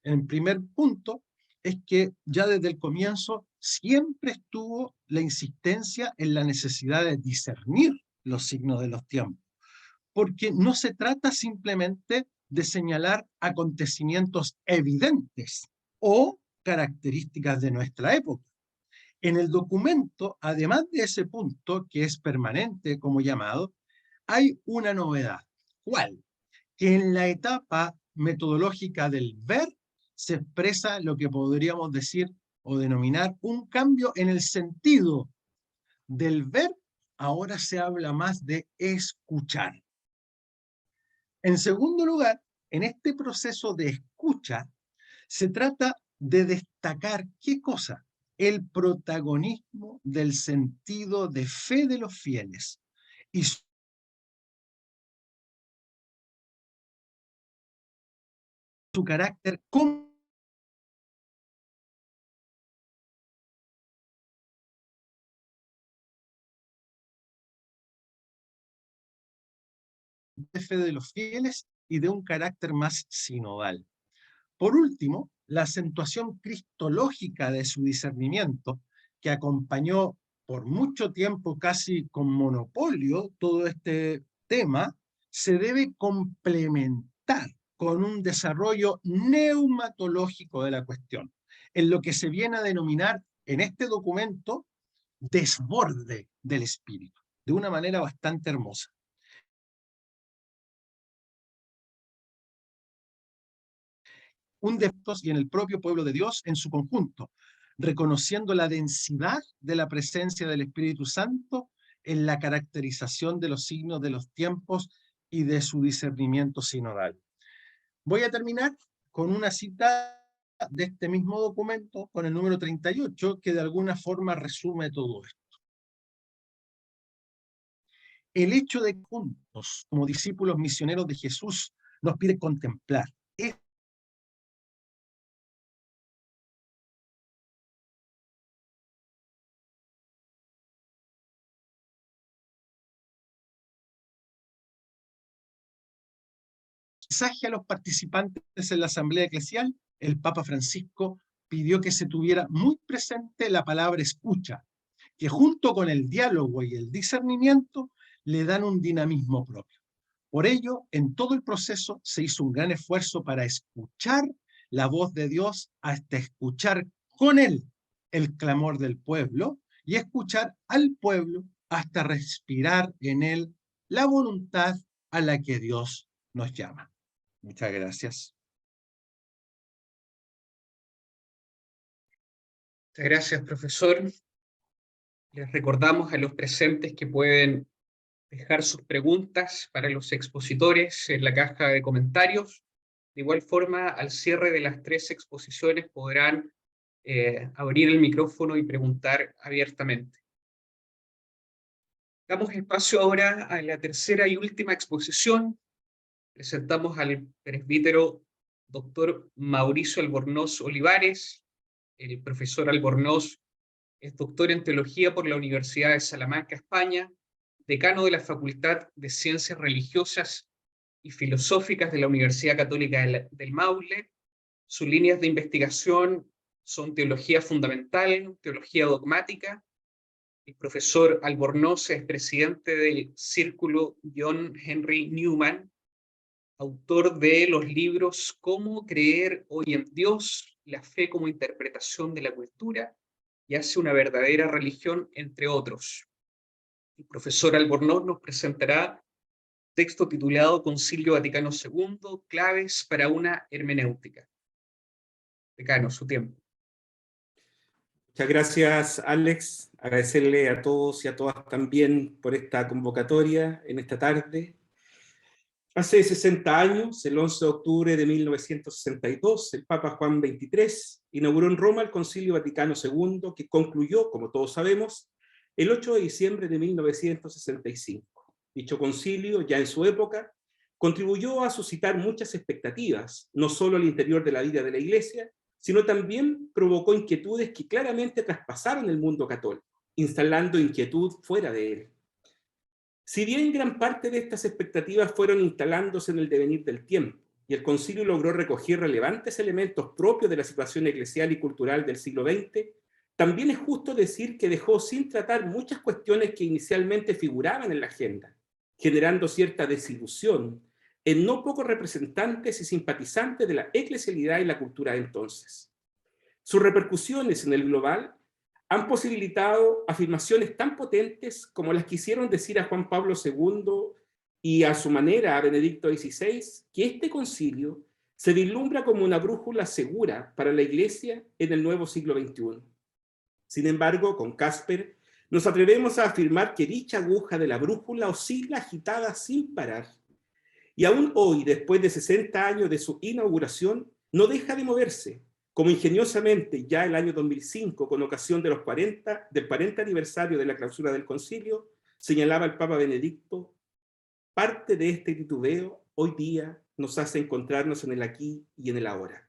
En primer punto es que ya desde el comienzo siempre estuvo la insistencia en la necesidad de discernir los signos de los tiempos, porque no se trata simplemente de señalar acontecimientos evidentes o características de nuestra época. En el documento, además de ese punto, que es permanente como llamado, hay una novedad. ¿Cuál? Que en la etapa metodológica del ver se expresa lo que podríamos decir o denominar un cambio en el sentido del ver. Ahora se habla más de escuchar. En segundo lugar, en este proceso de escucha, se trata de destacar ¿qué cosa? El protagonismo del sentido de fe de los fieles y su carácter como de fe de los fieles y de un carácter más sinodal. Por último, la acentuación cristológica de su discernimiento, que acompañó por mucho tiempo casi con monopolio todo este tema, se debe complementar con un desarrollo neumatológico de la cuestión, en lo que se viene a denominar en este documento desborde del espíritu, de una manera bastante hermosa. Un de estos y en el propio pueblo de Dios en su conjunto, reconociendo la densidad de la presencia del Espíritu Santo en la caracterización de los signos de los tiempos y de su discernimiento sinodal. Voy a terminar con una cita de este mismo documento, con el número 38, que de alguna forma resume todo esto. El hecho de que juntos, como discípulos misioneros de Jesús, nos pide contemplar mensaje a los participantes en la asamblea eclesial. El Papa Francisco pidió que se tuviera muy presente la palabra escucha, que junto con el diálogo y el discernimiento le dan un dinamismo propio. Por ello, en todo el proceso se hizo un gran esfuerzo para escuchar la voz de Dios hasta escuchar con él el clamor del pueblo y escuchar al pueblo hasta respirar en él la voluntad a la que Dios nos llama. Muchas gracias. Muchas gracias, profesor. Les recordamos a los presentes que pueden dejar sus preguntas para los expositores en la caja de comentarios. De igual forma, al cierre de las 3 exposiciones podrán abrir el micrófono y preguntar abiertamente. Damos espacio ahora a la tercera y última exposición. Presentamos al presbítero doctor Mauricio Albornoz Olivares. El profesor Albornoz es doctor en teología por la Universidad de Salamanca, España, decano de la Facultad de Ciencias Religiosas y Filosóficas de la Universidad Católica del Maule. Sus líneas de investigación son teología fundamental, teología dogmática. El profesor Albornoz es presidente del Círculo John Henry Newman, autor de los libros Cómo creer hoy en Dios, la fe como interpretación de la cultura y hace una verdadera religión, entre otros. El profesor Albornoz nos presentará texto titulado Concilio Vaticano II, claves para una hermenéutica. Decano, su tiempo. Muchas gracias, Alex. Agradecerle a todos y a todas también por esta convocatoria en esta tarde. Hace 60 años, el 11 de octubre de 1962, el Papa Juan XXIII inauguró en Roma el Concilio Vaticano II, que concluyó, como todos sabemos, el 8 de diciembre de 1965. Dicho concilio, ya en su época, contribuyó a suscitar muchas expectativas, no solo al interior de la vida de la Iglesia, sino también provocó inquietudes que claramente traspasaron el mundo católico, instalando inquietud fuera de él. Si bien gran parte de estas expectativas fueron instalándose en el devenir del tiempo, y el concilio logró recoger relevantes elementos propios de la situación eclesial y cultural del siglo XX, también es justo decir que dejó sin tratar muchas cuestiones que inicialmente figuraban en la agenda, generando cierta desilusión en no pocos representantes y simpatizantes de la eclesialidad y la cultura de entonces. Sus repercusiones en el global han posibilitado afirmaciones tan potentes como las que hicieron decir a Juan Pablo II y a su manera a Benedicto XVI, que este concilio se vislumbra como una brújula segura para la Iglesia en el nuevo siglo XXI. Sin embargo, con Casper, nos atrevemos a afirmar que dicha aguja de la brújula oscila agitada sin parar. Y aún hoy, después de 60 años de su inauguración, no deja de moverse, como ingeniosamente ya el año 2005, con ocasión de del 40 aniversario de la clausura del concilio, señalaba el Papa Benedicto, parte de este titubeo hoy día nos hace encontrarnos en el aquí y en el ahora.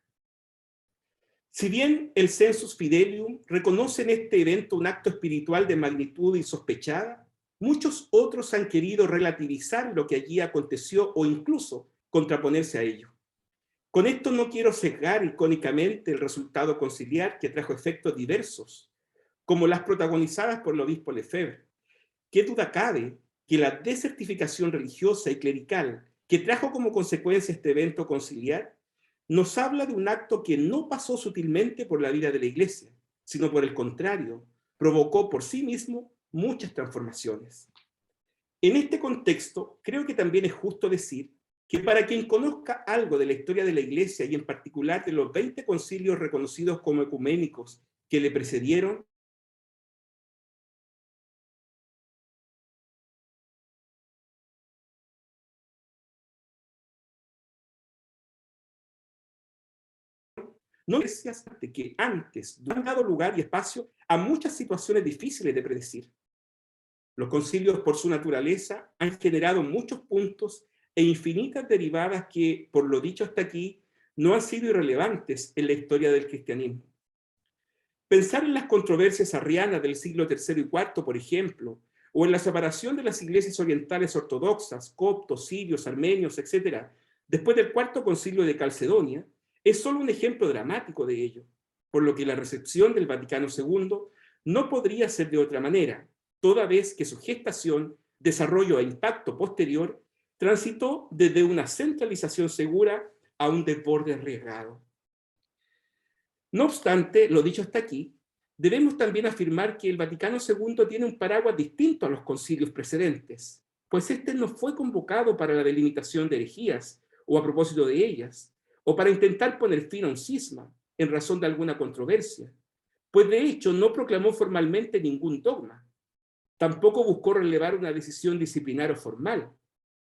Si bien el Sensus Fidelium reconoce en este evento un acto espiritual de magnitud insospechada, muchos otros han querido relativizar lo que allí aconteció o incluso contraponerse a ello. Con esto no quiero sesgar icónicamente el resultado conciliar que trajo efectos diversos, como las protagonizadas por el obispo Lefebvre. ¿Qué duda cabe que la desertificación religiosa y clerical que trajo como consecuencia este evento conciliar nos habla de un acto que no pasó sutilmente por la vida de la Iglesia, sino por el contrario, provocó por sí mismo muchas transformaciones. En este contexto, creo que también es justo decir que para quien conozca algo de la historia de la Iglesia y en particular de los 20 concilios reconocidos como ecuménicos que le precedieron, no gracias de que antes han dado lugar y espacio a muchas situaciones difíciles de predecir. Los concilios, por su naturaleza, han generado muchos puntos e infinitas derivadas que, por lo dicho hasta aquí, no han sido irrelevantes en la historia del cristianismo. Pensar en las controversias arrianas del siglo III y IV, por ejemplo, o en la separación de las iglesias orientales ortodoxas, coptos, sirios, armenios, etc., después del Cuarto Concilio de Calcedonia, es solo un ejemplo dramático de ello, por lo que la recepción del Vaticano II no podría ser de otra manera, toda vez que su gestación, desarrollo e impacto posterior transitó desde una centralización segura a un desborde arriesgado. No obstante, lo dicho hasta aquí, debemos también afirmar que el Vaticano II tiene un paraguas distinto a los concilios precedentes, pues este no fue convocado para la delimitación de herejías o a propósito de ellas, o para intentar poner fin a un cisma en razón de alguna controversia, pues de hecho no proclamó formalmente ningún dogma. Tampoco buscó relevar una decisión disciplinar o formal.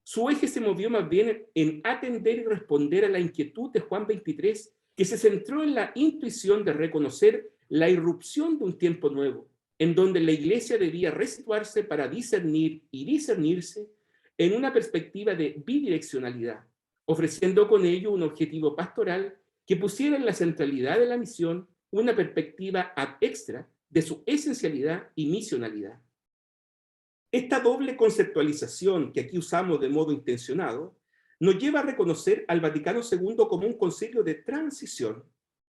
Su eje se movió más bien en atender y responder a la inquietud de Juan XXIII, que se centró en la intuición de reconocer la irrupción de un tiempo nuevo, en donde la Iglesia debía resituarse para discernir y discernirse en una perspectiva de bidireccionalidad, ofreciendo con ello un objetivo pastoral que pusiera en la centralidad de la misión una perspectiva ad extra de su esencialidad y misionalidad. Esta doble conceptualización que aquí usamos de modo intencionado nos lleva a reconocer al Vaticano II como un concilio de transición,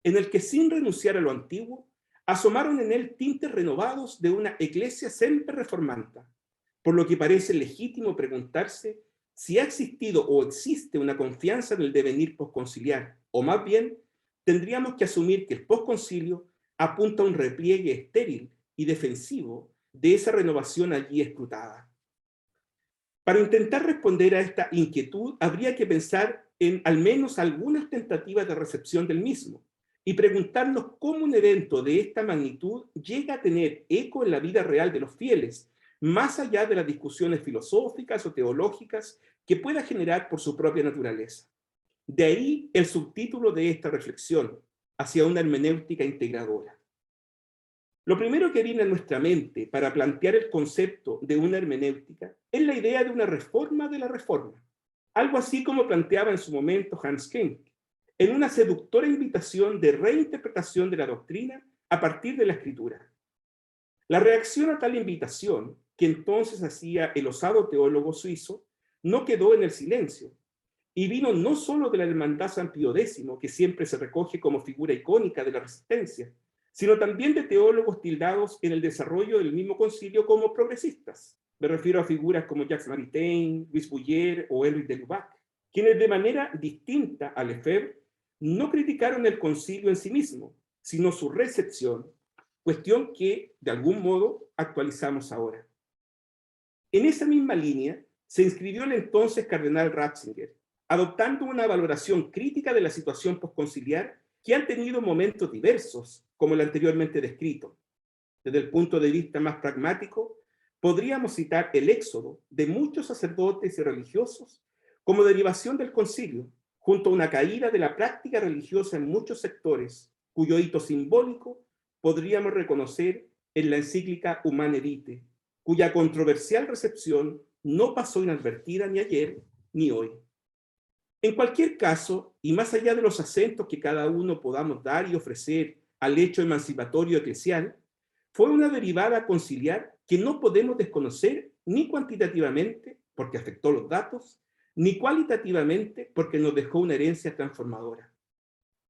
en el que sin renunciar a lo antiguo, asomaron en él tintes renovados de una Iglesia sempre reformanta, por lo que parece legítimo preguntarse si ha existido o existe una confianza en el devenir posconciliar, o más bien, tendríamos que asumir que el posconcilio apunta a un repliegue estéril y defensivo de esa renovación allí escrutada. Para intentar responder a esta inquietud, habría que pensar en al menos algunas tentativas de recepción del mismo y preguntarnos cómo un evento de esta magnitud llega a tener eco en la vida real de los fieles, más allá de las discusiones filosóficas o teológicas que pueda generar por su propia naturaleza. De ahí el subtítulo de esta reflexión, hacia una hermenéutica integradora. Lo primero que viene a nuestra mente para plantear el concepto de una hermenéutica es la idea de una reforma de la reforma, algo así como planteaba en su momento Hans Kink, en una seductora invitación de reinterpretación de la doctrina a partir de la Escritura. La reacción a tal invitación, que entonces hacía el osado teólogo suizo, no quedó en el silencio, y vino no solo de la Hermandad San Pío X, que siempre se recoge como figura icónica de la resistencia, sino también de teólogos tildados en el desarrollo del mismo concilio como progresistas. Me refiero a figuras como Jacques Maritain, Louis Bouyer o Éluig de Lubac, quienes de manera distinta a Lefebvre no criticaron el concilio en sí mismo, sino su recepción, cuestión que, de algún modo, actualizamos ahora. En esa misma línea se inscribió el entonces cardenal Ratzinger, adoptando una valoración crítica de la situación posconciliar que han tenido momentos diversos, como el anteriormente descrito. Desde el punto de vista más pragmático, podríamos citar el éxodo de muchos sacerdotes y religiosos como derivación del concilio, junto a una caída de la práctica religiosa en muchos sectores, cuyo hito simbólico podríamos reconocer en la encíclica Humane Vitae, cuya controversial recepción no pasó inadvertida ni ayer ni hoy. En cualquier caso, y más allá de los acentos que cada uno podamos dar y ofrecer al hecho emancipatorio eclesial, fue una derivada conciliar que no podemos desconocer ni cuantitativamente, porque afectó los datos, ni cualitativamente, porque nos dejó una herencia transformadora.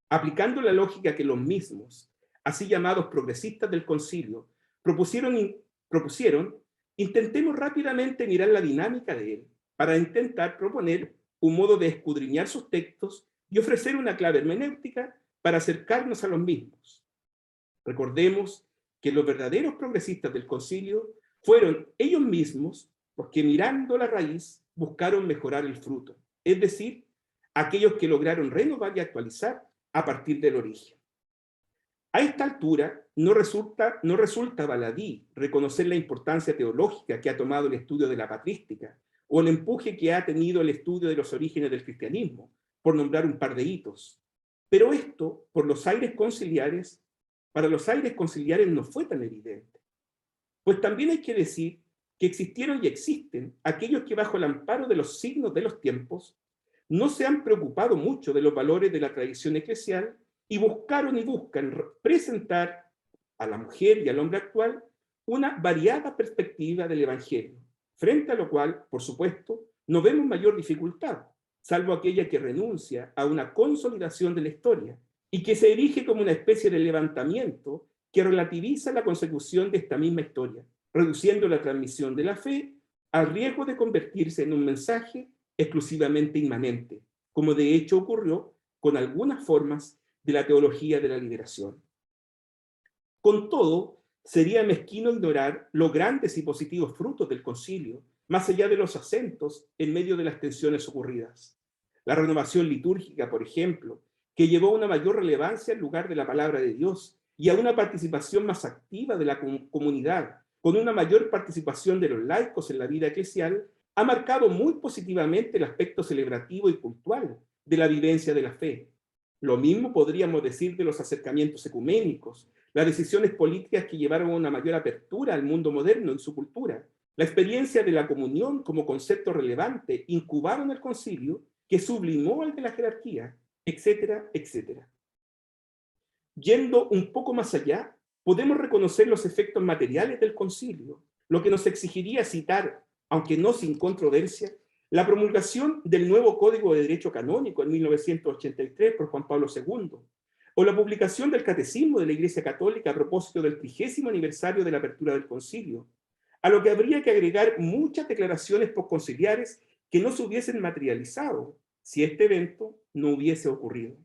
Aplicando la lógica que los mismos, así llamados progresistas del concilio, propusieron, intentemos rápidamente mirar la dinámica de él, para intentar proponer un modo de escudriñar sus textos y ofrecer una clave hermenéutica para acercarnos a los mismos. Recordemos que los verdaderos progresistas del concilio fueron ellos mismos los que, mirando la raíz, buscaron mejorar el fruto, es decir, aquellos que lograron renovar y actualizar a partir del origen. A esta altura no resulta baladí reconocer la importancia teológica que ha tomado el estudio de la patrística o el empuje que ha tenido el estudio de los orígenes del cristianismo, por nombrar un par de hitos. Pero esto, para los aires conciliares no fue tan evidente. Pues también hay que decir que existieron y existen aquellos que bajo el amparo de los signos de los tiempos no se han preocupado mucho de los valores de la tradición eclesial y buscaron y buscan presentar a la mujer y al hombre actual una variada perspectiva del Evangelio, frente a lo cual, por supuesto, no vemos mayor dificultad, salvo aquella que renuncia a una consolidación de la historia y que se erige como una especie de levantamiento que relativiza la consecución de esta misma historia, reduciendo la transmisión de la fe al riesgo de convertirse en un mensaje exclusivamente inmanente, como de hecho ocurrió con algunas formas de la teología de la liberación. Con todo, sería mezquino ignorar los grandes y positivos frutos del concilio, más allá de los acentos en medio de las tensiones ocurridas. La renovación litúrgica, por ejemplo, que llevó a una mayor relevancia en lugar de la palabra de Dios y a una participación más activa de la comunidad, con una mayor participación de los laicos en la vida eclesial, ha marcado muy positivamente el aspecto celebrativo y cultural de la vivencia de la fe. Lo mismo podríamos decir de los acercamientos ecuménicos, las decisiones políticas que llevaron a una mayor apertura al mundo moderno en su cultura, la experiencia de la comunión como concepto relevante incubado en el concilio, que sublimó al de la jerarquía, etcétera, etcétera. Yendo un poco más allá, podemos reconocer los efectos materiales del concilio, lo que nos exigiría citar, aunque no sin controversia, la promulgación del nuevo Código de Derecho Canónico en 1983 por Juan Pablo II, o la publicación del Catecismo de la Iglesia Católica a propósito del 30º aniversario de la apertura del concilio, a lo que habría que agregar muchas declaraciones posconciliares que no se hubiesen materializado si este evento no hubiese ocurrido.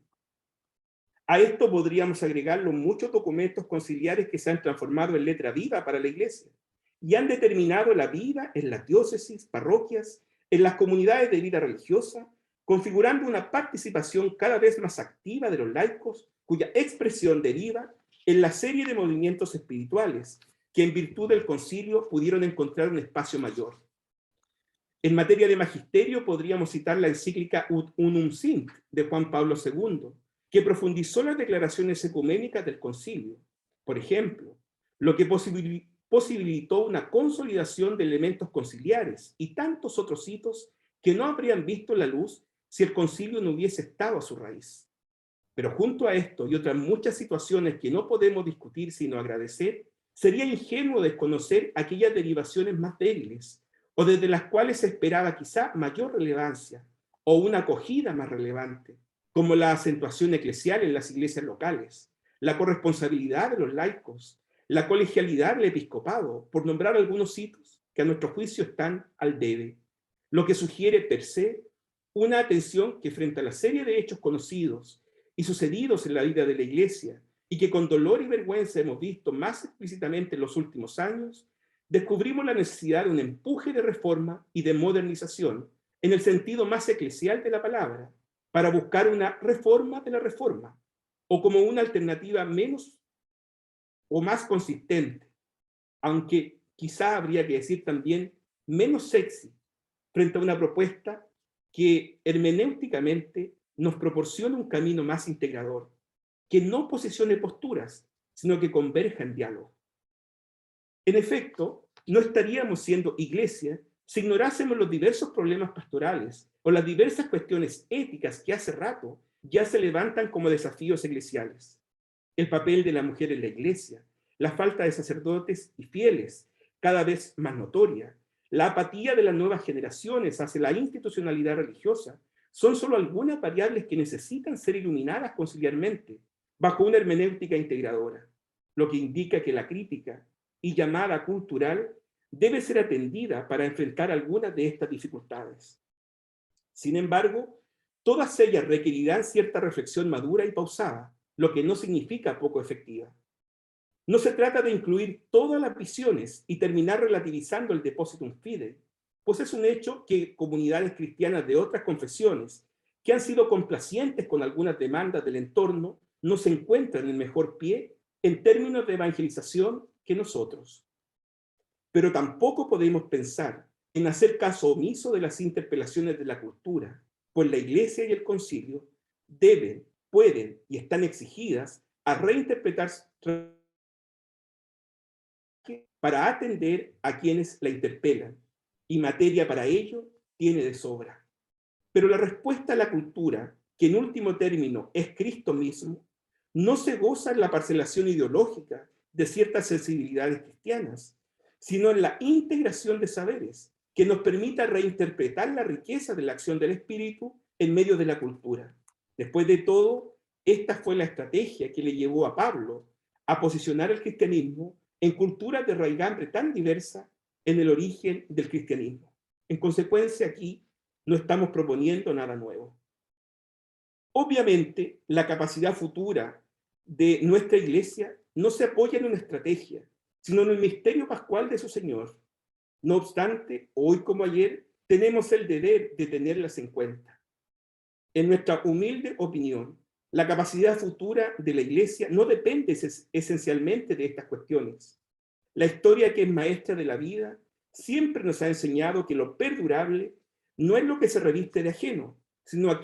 A esto podríamos agregar los muchos documentos conciliares que se han transformado en letra viva para la Iglesia y han determinado la vida en las diócesis, parroquias, en las comunidades de vida religiosa, configurando una participación cada vez más activa de los laicos, cuya expresión deriva en la serie de movimientos espirituales que en virtud del concilio pudieron encontrar un espacio mayor. En materia de magisterio podríamos citar la encíclica Ut Unum Sint de Juan Pablo II, que profundizó las declaraciones ecuménicas del concilio. Por ejemplo, lo que posibilitó una consolidación de elementos conciliares y tantos otros hitos que no habrían visto la luz si el concilio no hubiese estado a su raíz. Pero junto a esto y otras muchas situaciones que no podemos discutir sino agradecer, sería ingenuo desconocer aquellas derivaciones más débiles o desde las cuales se esperaba quizá mayor relevancia o una acogida más relevante, como la acentuación eclesial en las iglesias locales, la corresponsabilidad de los laicos, la colegialidad del episcopado, por nombrar algunos hitos que a nuestro juicio están al debe, lo que sugiere per se una atención que frente a la serie de hechos conocidos y sucedidos en la vida de la Iglesia, y que con dolor y vergüenza hemos visto más explícitamente en los últimos años, descubrimos la necesidad de un empuje de reforma y de modernización, en el sentido más eclesial de la palabra, para buscar una reforma de la reforma, o como una alternativa menos o más consistente, aunque quizá habría que decir también menos sexy, frente a una propuesta que hermenéuticamente nos proporciona un camino más integrador, que no posicione posturas, sino que converja en diálogo. En efecto, no estaríamos siendo iglesia si ignorásemos los diversos problemas pastorales o las diversas cuestiones éticas que hace rato ya se levantan como desafíos eclesiales. El papel de la mujer en la iglesia, la falta de sacerdotes y fieles, cada vez más notoria, la apatía de las nuevas generaciones hacia la institucionalidad religiosa, son solo algunas variables que necesitan ser iluminadas conciliarmente bajo una hermenéutica integradora, lo que indica que la crítica y llamada cultural debe ser atendida para enfrentar algunas de estas dificultades. Sin embargo, todas ellas requerirán cierta reflexión madura y pausada, lo que no significa poco efectiva. No se trata de incluir todas las visiones y terminar relativizando el depositum fidei, pues es un hecho que comunidades cristianas de otras confesiones, que han sido complacientes con algunas demandas del entorno, no se encuentran en mejor pie en términos de evangelización que nosotros. Pero tampoco podemos pensar en hacer caso omiso de las interpelaciones de la cultura, pues la Iglesia y el Concilio deben, pueden y están exigidas a reinterpretar para atender a quienes la interpelan, y materia para ello tiene de sobra. Pero la respuesta a la cultura, que en último término es Cristo mismo, no se goza en la parcelación ideológica de ciertas sensibilidades cristianas, sino en la integración de saberes que nos permita reinterpretar la riqueza de la acción del Espíritu en medio de la cultura. Después de todo, esta fue la estrategia que le llevó a Pablo a posicionar el cristianismo en culturas de raigambre tan diversa en el origen del cristianismo. En consecuencia, aquí no estamos proponiendo nada nuevo. Obviamente, la capacidad futura de nuestra Iglesia no se apoya en una estrategia, sino en el misterio pascual de su Señor. No obstante, hoy como ayer, tenemos el deber de tenerlas en cuenta. En nuestra humilde opinión, la capacidad futura de la Iglesia no depende esencialmente de estas cuestiones. La historia, que es maestra de la vida, siempre nos ha enseñado que lo perdurable no es lo que se reviste de ajeno, sino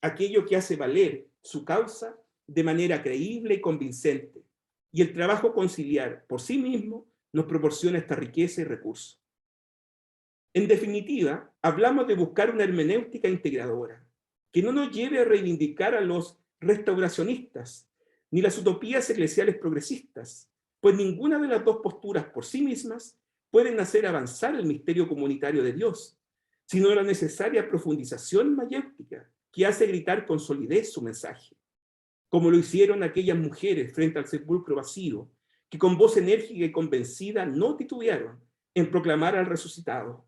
aquello que hace valer su causa de manera creíble y convincente, y el trabajo conciliar por sí mismo nos proporciona esta riqueza y recursos. En definitiva, hablamos de buscar una hermenéutica integradora, que no nos lleve a reivindicar a los restauracionistas, ni las utopías eclesiales progresistas, pues ninguna de las dos posturas por sí mismas pueden hacer avanzar el misterio comunitario de Dios, sino la necesaria profundización mayéutica que hace gritar con solidez su mensaje, como lo hicieron aquellas mujeres frente al sepulcro vacío, que con voz enérgica y convencida no titubearon en proclamar al resucitado.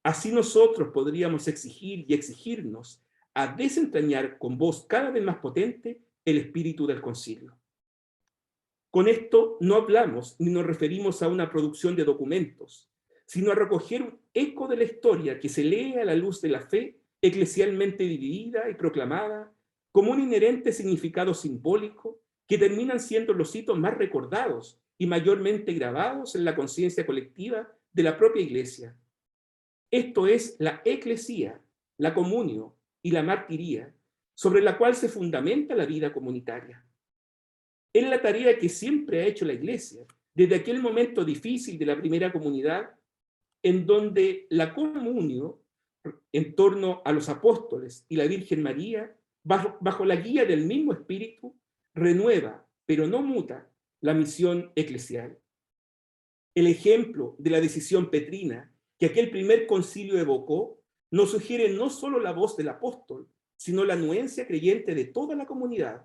Así nosotros podríamos exigir y exigirnos a desentrañar con voz cada vez más potente el espíritu del concilio. Con esto no hablamos ni nos referimos a una producción de documentos, sino a recoger un eco de la historia que se lee a la luz de la fe eclesialmente dividida y proclamada como un inherente significado simbólico que terminan siendo los hitos más recordados y mayormente grabados en la conciencia colectiva de la propia Iglesia. Esto es la eclesía, la comunio y la martiría, sobre la cual se fundamenta la vida comunitaria. Es la tarea que siempre ha hecho la Iglesia, desde aquel momento difícil de la primera comunidad, en donde la comunio, en torno a los apóstoles y la Virgen María, bajo la guía del mismo Espíritu, renueva, pero no muta, la misión eclesial. El ejemplo de la decisión petrina que aquel primer concilio evocó nos sugiere no solo la voz del apóstol, sino la anuencia creyente de toda la comunidad,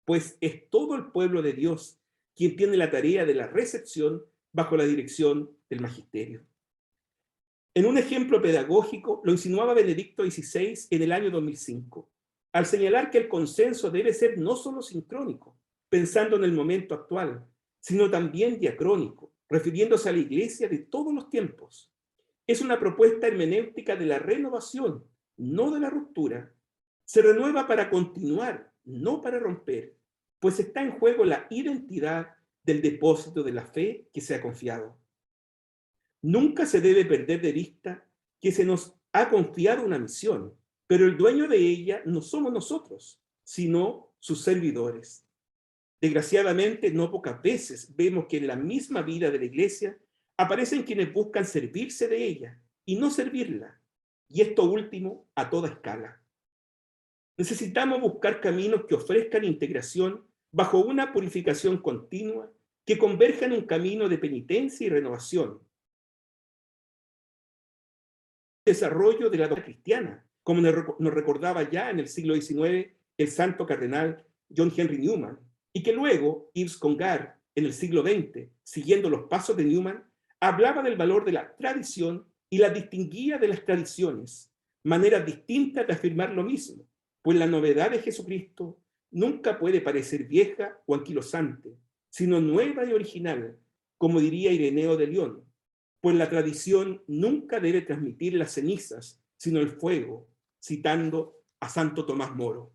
pues es todo el pueblo de Dios quien tiene la tarea de la recepción bajo la dirección del magisterio. En un ejemplo pedagógico lo insinuaba Benedicto XVI en el año 2005, al señalar que el consenso debe ser no solo sincrónico, pensando en el momento actual, sino también diacrónico, refiriéndose a la Iglesia de todos los tiempos. Es una propuesta hermenéutica de la renovación, no de la ruptura. Se renueva para continuar, no para romper, pues está en juego la identidad del depósito de la fe que se ha confiado. Nunca se debe perder de vista que se nos ha confiado una misión, pero el dueño de ella no somos nosotros, sino sus servidores. Desgraciadamente, no pocas veces vemos que en la misma vida de la Iglesia aparecen quienes buscan servirse de ella y no servirla, y esto último a toda escala. Necesitamos buscar caminos que ofrezcan integración bajo una purificación continua que converja en un camino de penitencia y renovación. Desarrollo de la doctrina cristiana, como nos recordaba ya en el siglo XIX el santo cardenal John Henry Newman, y que luego Yves Congar en el siglo XX, siguiendo los pasos de Newman, hablaba del valor de la tradición y la distinguía de las tradiciones, maneras distintas de afirmar lo mismo, pues la novedad de Jesucristo nunca puede parecer vieja o anquilosante, sino nueva y original, como diría Ireneo de León, pues la tradición nunca debe transmitir las cenizas, sino el fuego, citando a Santo Tomás Moro.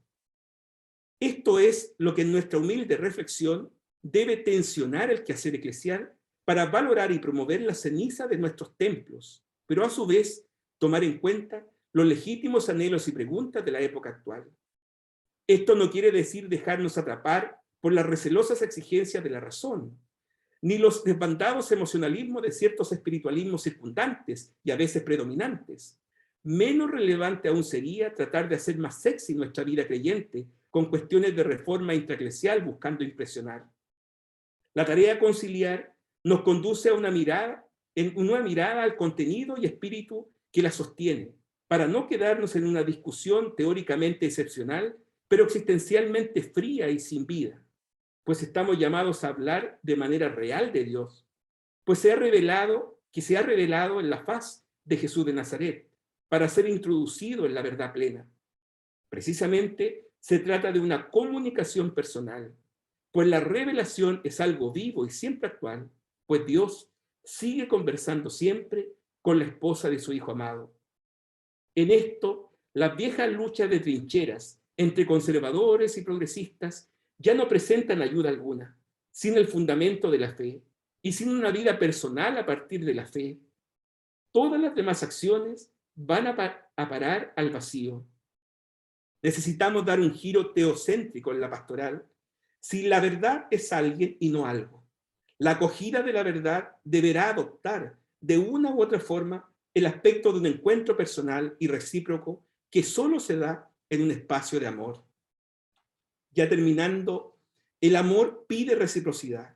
Esto es lo que en nuestra humilde reflexión debe tensionar el quehacer eclesial para valorar y promover la ceniza de nuestros templos, pero a su vez tomar en cuenta los legítimos anhelos y preguntas de la época actual. Esto no quiere decir dejarnos atrapar por las recelosas exigencias de la razón, ni los desbandados emocionalismos de ciertos espiritualismos circundantes y a veces predominantes. Menos relevante aún sería tratar de hacer más sexy nuestra vida creyente con cuestiones de reforma intraeclesial buscando impresionar. La tarea conciliar nos conduce a una mirada al contenido y espíritu que la sostiene, para no quedarnos en una discusión teóricamente excepcional, pero existencialmente fría y sin vida, pues estamos llamados a hablar de manera real de Dios, pues se ha revelado en la faz de Jesús de Nazaret, para ser introducido en la verdad plena. Precisamente se trata de una comunicación personal, pues la revelación es algo vivo y siempre actual, pues Dios sigue conversando siempre con la esposa de su Hijo amado. En esto, las viejas luchas de trincheras entre conservadores y progresistas ya no presentan ayuda alguna, sin el fundamento de la fe y sin una vida personal a partir de la fe. Todas las demás acciones van a parar al vacío. Necesitamos dar un giro teocéntrico en la pastoral Si la verdad es alguien y no algo, la acogida de la verdad deberá adoptar de una u otra forma el aspecto de un encuentro personal y recíproco que solo se da en un espacio de amor. Ya terminando, el amor pide reciprocidad.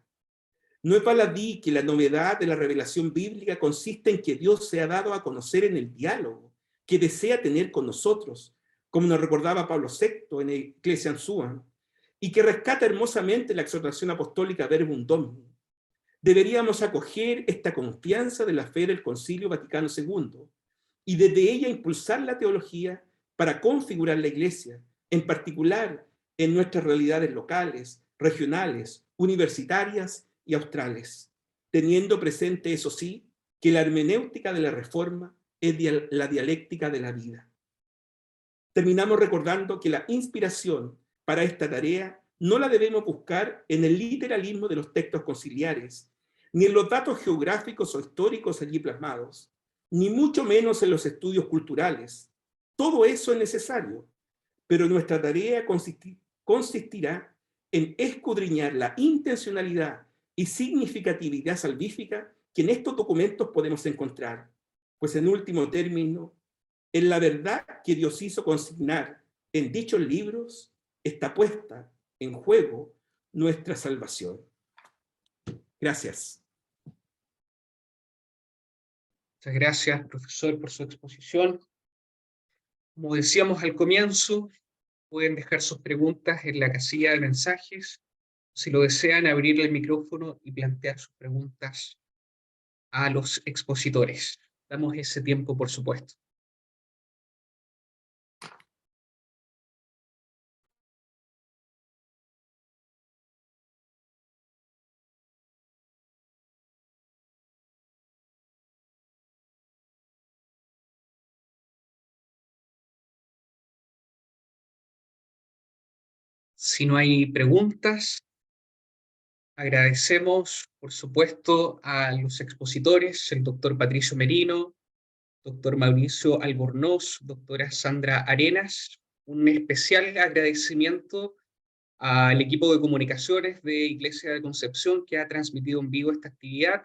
No es baladí que la novedad de la revelación bíblica consiste en que Dios se ha dado a conocer en el diálogo que desea tener con nosotros, como nos recordaba Pablo VI en Ecclesiam Suam, y que rescata hermosamente la exhortación apostólica Verbum Domini. Deberíamos acoger esta confianza de la fe del Concilio Vaticano II y desde ella impulsar la teología para configurar la Iglesia, en particular en nuestras realidades locales, regionales, universitarias y australes, teniendo presente, eso sí, que la hermenéutica de la Reforma es la dialéctica de la vida. Terminamos recordando que la inspiración para esta tarea no la debemos buscar en el literalismo de los textos conciliares, ni en los datos geográficos o históricos allí plasmados, ni mucho menos en los estudios culturales. Todo eso es necesario, pero nuestra tarea consistirá en escudriñar la intencionalidad y significatividad salvífica que en estos documentos podemos encontrar, pues en último término, en la verdad que Dios hizo consignar en dichos libros está puesta en juego nuestra salvación. Gracias. Muchas gracias, profesor, por su exposición. Como decíamos al comienzo, pueden dejar sus preguntas en la casilla de mensajes. Si lo desean, abrir el micrófono y plantear sus preguntas a los expositores. Damos ese tiempo, por supuesto. Si no hay preguntas, agradecemos, por supuesto, a los expositores, el doctor Patricio Merino, doctor Mauricio Albornoz, doctora Sandra Arenas. Un especial agradecimiento al equipo de comunicaciones de Iglesia de Concepción que ha transmitido en vivo esta actividad.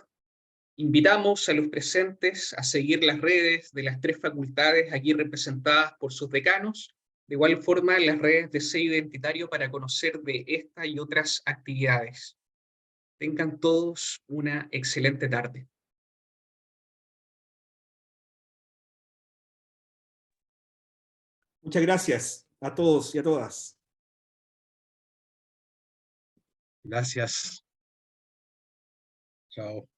Invitamos a los presentes a seguir las redes de las 3 facultades aquí representadas por sus decanos. De igual forma, las redes de Sello Identitario para conocer de esta y otras actividades. Tengan todos una excelente tarde. Muchas gracias a todos y a todas. Gracias. Chao.